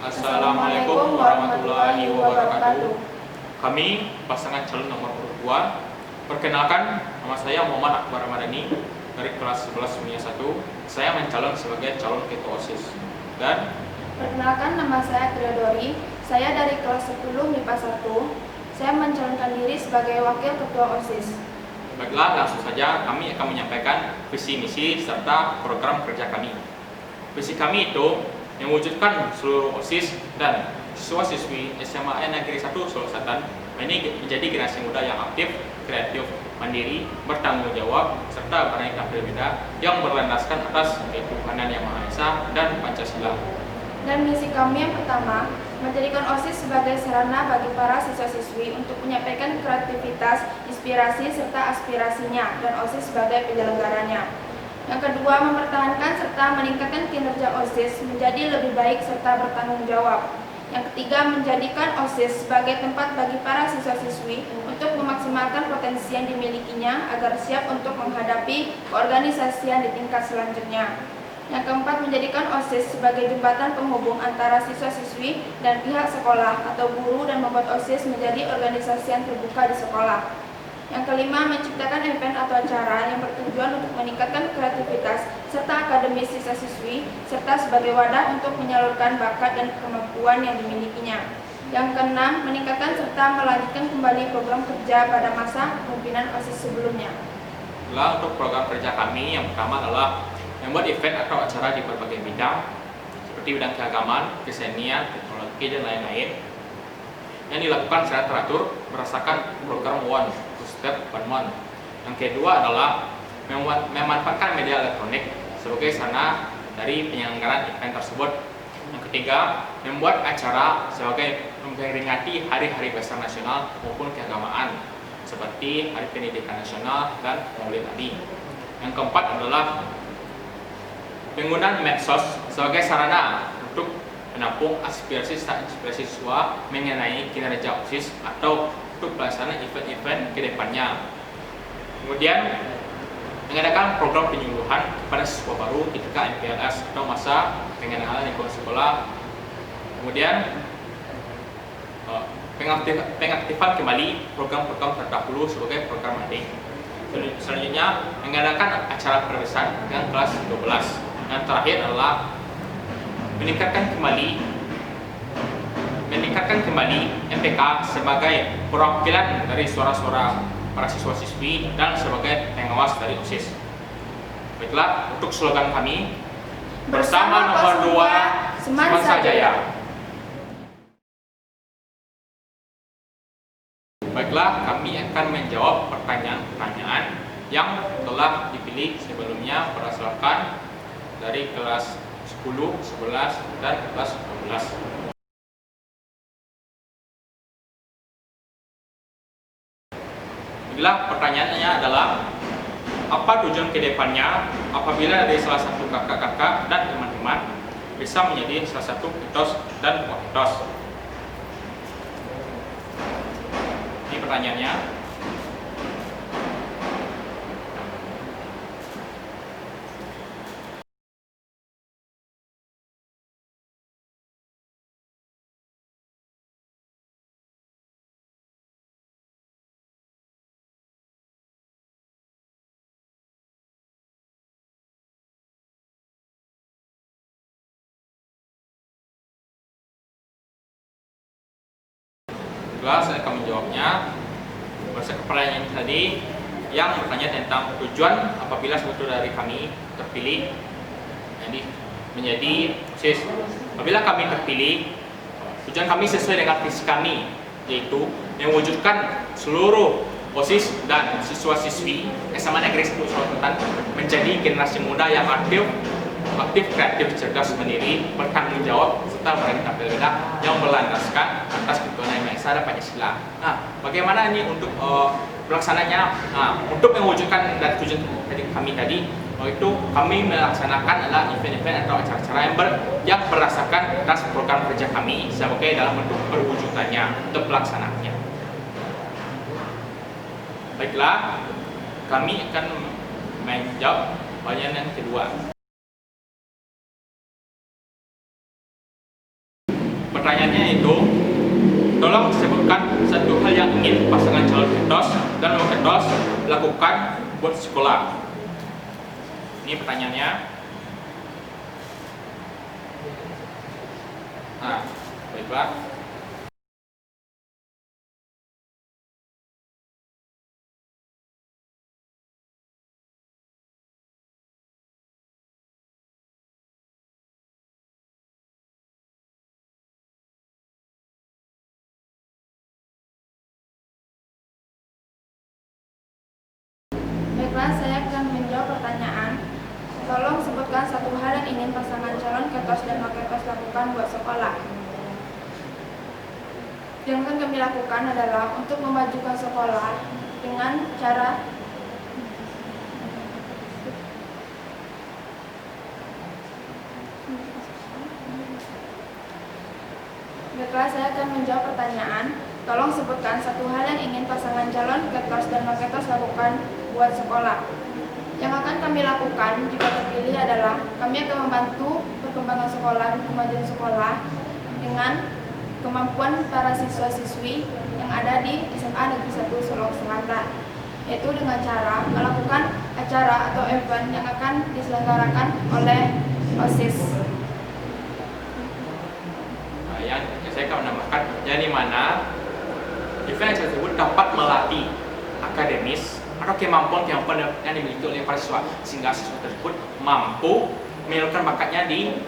Assalamualaikum warahmatullahi wabarakatuh. Kami pasangan calon nomor urut 2. Perkenalkan, nama saya Muhammad Akbar Ramadhani dari kelas 11 MIA 1. Saya mencalon sebagai calon ketua OSIS. Dan perkenalkan, nama saya Triadori. Saya dari kelas 10 MIPA 1. Saya mencalonkan diri sebagai wakil ketua OSIS. Baiklah, langsung saja kami akan menyampaikan visi misi serta program kerja kami. Visi kami itu mewujudkan seluruh OSIS dan siswa-siswi SMA Negeri 1 Solo Selatan ini menjadi generasi muda yang aktif, kreatif, mandiri, bertanggung jawab, serta beraneka berbeda yang berlandaskan atas ketuhanan Yang Maha Esa dan Pancasila. Dan misi kami yang pertama, menjadikan OSIS sebagai sarana bagi para siswa-siswi untuk menyampaikan kreativitas, inspirasi, serta aspirasinya, dan OSIS sebagai penyelenggaranya. Yang kedua, mempertahankan serta meningkatkan kinerja OSIS menjadi lebih baik serta bertanggung jawab. Yang ketiga, menjadikan OSIS sebagai tempat bagi para siswa-siswi untuk memaksimalkan potensi yang dimilikinya agar siap untuk menghadapi keorganisasian di tingkat selanjutnya. Yang keempat, menjadikan OSIS sebagai jembatan penghubung antara siswa-siswi dan pihak sekolah atau guru dan membuat OSIS menjadi organisasi yang terbuka di sekolah. Yang kelima, menciptakan event atau acara yang bertujuan untuk meningkatkan kreativitas serta akademis siswa-siswi serta sebagai wadah untuk menyalurkan bakat dan kemampuan yang dimilikinya. Yang keenam, meningkatkan serta melanjutkan kembali program kerja pada masa kepemimpinan OSIS sebelumnya. Untuk program kerja kami yang pertama adalah membuat event atau acara di berbagai bidang seperti bidang keagamaan, kesenian, teknologi, dan lain-lain yang dilakukan secara teratur berdasarkan program One Step One Month. Yang kedua adalah memanfaatkan media elektronik sebagai sarana dari penyelenggaraan event tersebut. Yang ketiga, membuat acara sebagai memperingati hari-hari besar nasional maupun keagamaan seperti Hari Pendidikan Nasional dan Maulid Nabi. Yang keempat adalah penggunaan medsos sebagai sarana untuk menampung aspirasi siswa mengenai kinerja OSIS atau untuk pelaksanaan event-event ke depannya. Kemudian, mengadakan program penyuluhan kepada siswa baru ketika MPLS atau masa pengenalan lingkungan sekolah. Kemudian, pengaktifan kembali program-program terdahulu sebagai program daring. Selanjutnya, mengadakan acara perpisahan dengan kelas 12. Yang terakhir adalah meningkatkan kembali MPK sebagai perwakilan dari suara-suara para siswa-siswi dan sebagai pengawas dari OSIS. Baiklah, untuk slogan kami, bersama nomor 2 Semansa Jaya. Baiklah, kami akan menjawab pertanyaan-pertanyaan yang telah dipilih sebelumnya berdasarkan dari kelas 10, 11, dan kelas 12. Bila pertanyaannya adalah, apa tujuan kedepannya apabila dari salah satu kakak-kakak dan teman-teman bisa menjadi salah satu ketos dan waketos? Ini pertanyaannya. Saya akan menjawabnya. Berdasarkan pertanyaan tadi yang bertanya tentang tujuan apabila satu dari kami terpilih menjadi OSIS. Apabila kami terpilih, tujuan kami sesuai dengan visi kami, yaitu mewujudkan seluruh OSIS dan siswa-siswi SMA Negeri 1 Solo Selatan menjadi generasi muda yang aktif, kreatif, cerdas, mandiri, bertanggung jawab, serta beraneka berbeda yang berlandaskan atas ketuhanan Yang Maha Esa dan Pancasila. Nah, bagaimana ini untuk pelaksananya? Untuk mewujudkan dari tujuan dari kami tadi, itu kami melaksanakan adalah event-event atau acara-acara yang berdasarkan atas program kerja kami sebagai dalam bentuk perwujudannya untuk pelaksanaannya. Baiklah, kami akan menjawab pertanyaan yang kedua. pertanyaannya itu, tolong sebutkan satu hal yang ingin pasangan calon ketos dan mau ketos lakukan buat sekolah. Ini pertanyaannya. Nah, baiklah. Baiklah, saya akan menjawab pertanyaan. Tolong sebutkan satu hal yang ingin pasangan calon ketos dan waketos lakukan buat sekolah. Yang akan kami lakukan adalah untuk memajukan sekolah dengan cara Baiklah, saya akan menjawab pertanyaan. Tolong sebutkan satu hal yang ingin pasangan calon ketos dan waketos lakukan buat sekolah. Yang akan kami lakukan jika terpilih adalah kami akan membantu perkembangan sekolah dan kemajuan sekolah dengan kemampuan para siswa-siswi yang ada di SMA Negeri 1 Solok Selatan, yaitu dengan cara melakukan acara atau event yang akan diselenggarakan oleh OSIS. Yang saya akan menambahkan, yang mana event tersebut dapat melatih akademis atau kemampuan yang dimiliki oleh para siswa, sehingga siswa tersebut mampu menyalurkan bakatnya di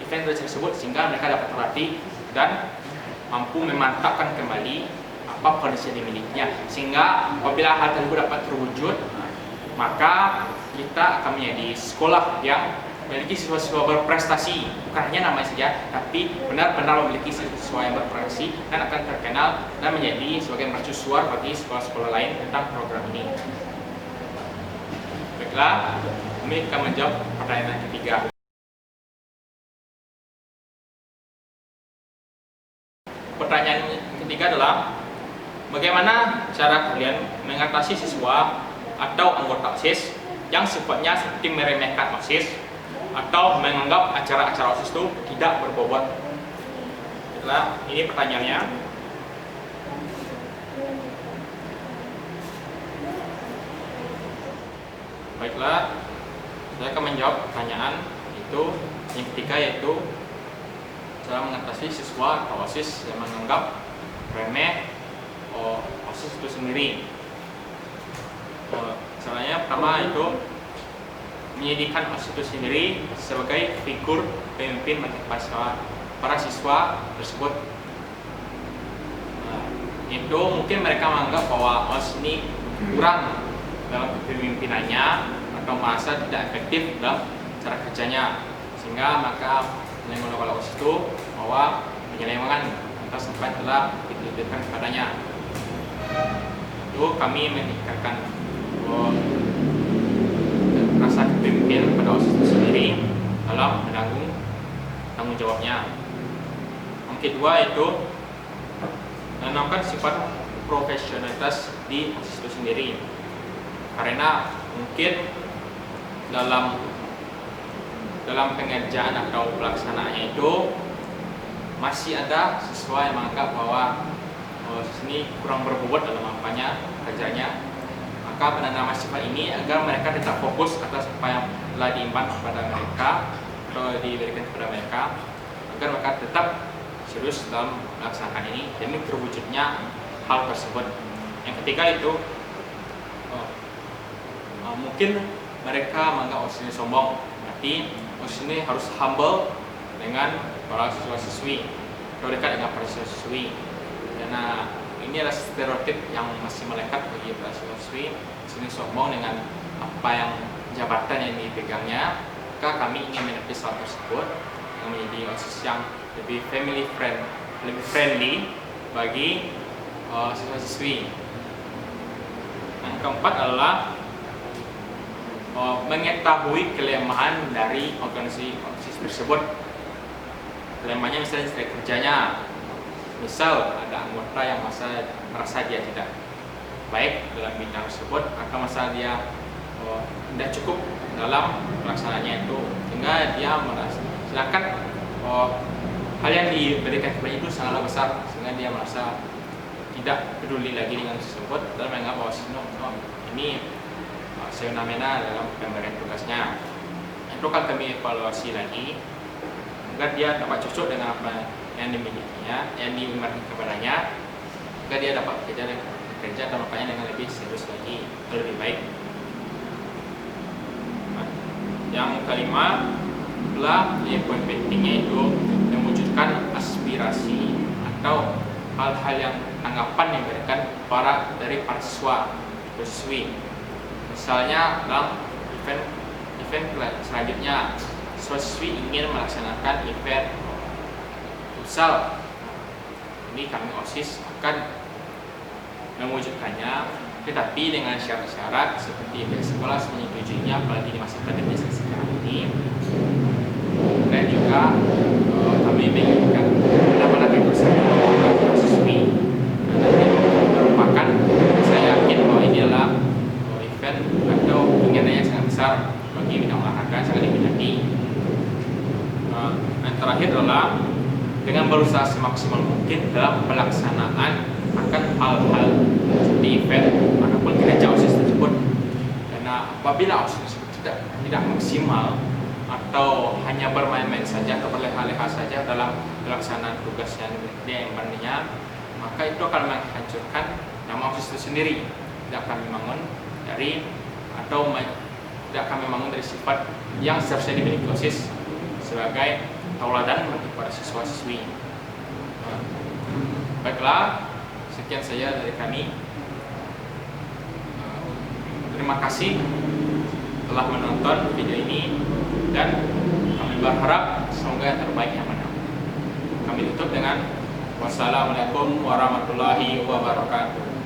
event tersebut, sehingga mereka dapat terlatih dan mampu memantapkan kembali apa kondisi yang dimilikinya, sehingga apabila hal tersebut dapat terwujud, maka kita akan menjadi sekolah yang memiliki siswa-siswa berprestasi, bukan hanya namanya saja, tapi benar-benar memiliki siswa yang berprestasi dan akan terkenal dan menjadi sebagai mercusuar bagi sekolah-sekolah lain tentang program ini. Baiklah, kami akan menjawab pertanyaan ketiga. Pertanyaan ketiga adalah, bagaimana cara kalian mengatasi siswa atau anggota OSIS yang sifatnya seperti meremehkan OSIS atau menganggap acara-acara OSIS itu tidak berbobot? Baiklah, ini pertanyaannya. Baiklah, saya akan menjawab pertanyaan itu yang ketiga, yaitu cara mengatasi siswa atau OSIS yang menganggap remeh OSIS itu sendiri. Caranya pertama itu menjadikan OSIS itu sendiri sebagai figur pemimpin bagi para siswa tersebut. Itu mungkin mereka menganggap bahwa OSIS ini kurang dalam kepemimpinannya atau merasa tidak efektif dalam cara kerjanya, sehingga maka menggunakan OSIS itu bahwa penyelewengan atas apa yang telah dititipkan kepadanya. Itu kami meningkatkan rasa kepemimpinan pada OSIS itu sendiri dalam menanggung tanggung jawabnya. Yang kedua itu menanamkan sifat profesionalitas di OSIS itu sendiri, karena mungkin dalam pengerjaan atau pelaksanaannya itu masih ada siswa yang menganggap bahwa OSIS ini kurang berbobot dalam apanya kerjanya. Maka penanaman sifat ini agar mereka tetap fokus atas apa yang telah diimban kepada mereka atau diberikan kepada mereka, agar mereka tetap serius dalam melaksanakan ini demi terwujudnya hal tersebut. Yang ketiga itu mungkin mereka menganggap OSIS ini sombong, berarti OSIS ini harus humble dengan para siswa-siswi atau dekat dengan para siswa-siswi, karena ini adalah stereotip yang masih melekat bagi para siswa-siswi. Sini sombong dengan apa yang jabatan yang dipegangnya. Maka kami ingin menepis hal tersebut yang menjadi OSIS yang lebih lebih friendly bagi siswa-siswi. Yang keempat adalah mengetahui kelemahan dari organisasi OSIS tersebut. Kelemahannya misalnya strategi kerjanya, misal ada anggota yang merasa dia tidak baik dalam bidang tersebut, atau merasa dia tidak cukup dalam pelaksanaannya itu, sehingga dia merasa, sedangkan hal yang diberikan kepada itu sangatlah besar sehingga dia merasa tidak peduli lagi dengan tersebut dan menganggap bahwa ini fenomena dalam pemberian tugasnya. Itu kan kami evaluasi lagi agar dia dapat cocok dengan apa yang dimilikinya, yang diumarkan kepadanya, agar dia dapat bekerja dan makanya dengan lebih serius lagi, lebih baik. Yang kelima adalah poin pentingnya itu mewujudkan aspirasi atau hal-hal yang anggapan yang diberikan dari para siswi. Misalnya dalam event selanjutnya, siswi ingin melaksanakan event futsal. Ini kami OSIS akan mewujudkannya, tetapi dengan syarat-syarat seperti pihak sekolah menyetujuinya, apalagi di masa pandemi sekarang ini. Dan juga kami menginginkan pendapat dari bersama siswi. Nanti merupakan, saya yakin bahwa ini adalah event atau kegiatan yang sangat besar bagi bidang olahraga, sangat diminati. Yang terakhir adalah dengan berusaha semaksimal mungkin dalam pelaksanaan akan hal-hal seperti event ataupun kinerja OSIS tersebut. Karena apabila OSIS tersebut tidak maksimal atau hanya bermain-main saja atau berleha-leha saja dalam pelaksanaan tugas yang diembannya, maka itu akan menghancurkan nama OSIS itu sendiri. Tidak akan membangun dari sifat yang seharusnya dimiliki OSIS sebagai tauladan bagi para siswa-siswi. Baiklah, sekian saja dari kami. Terima kasih telah menonton video ini dan kami berharap semoga yang terbaik yang menang. Kami tutup dengan wassalamualaikum warahmatullahi wabarakatuh.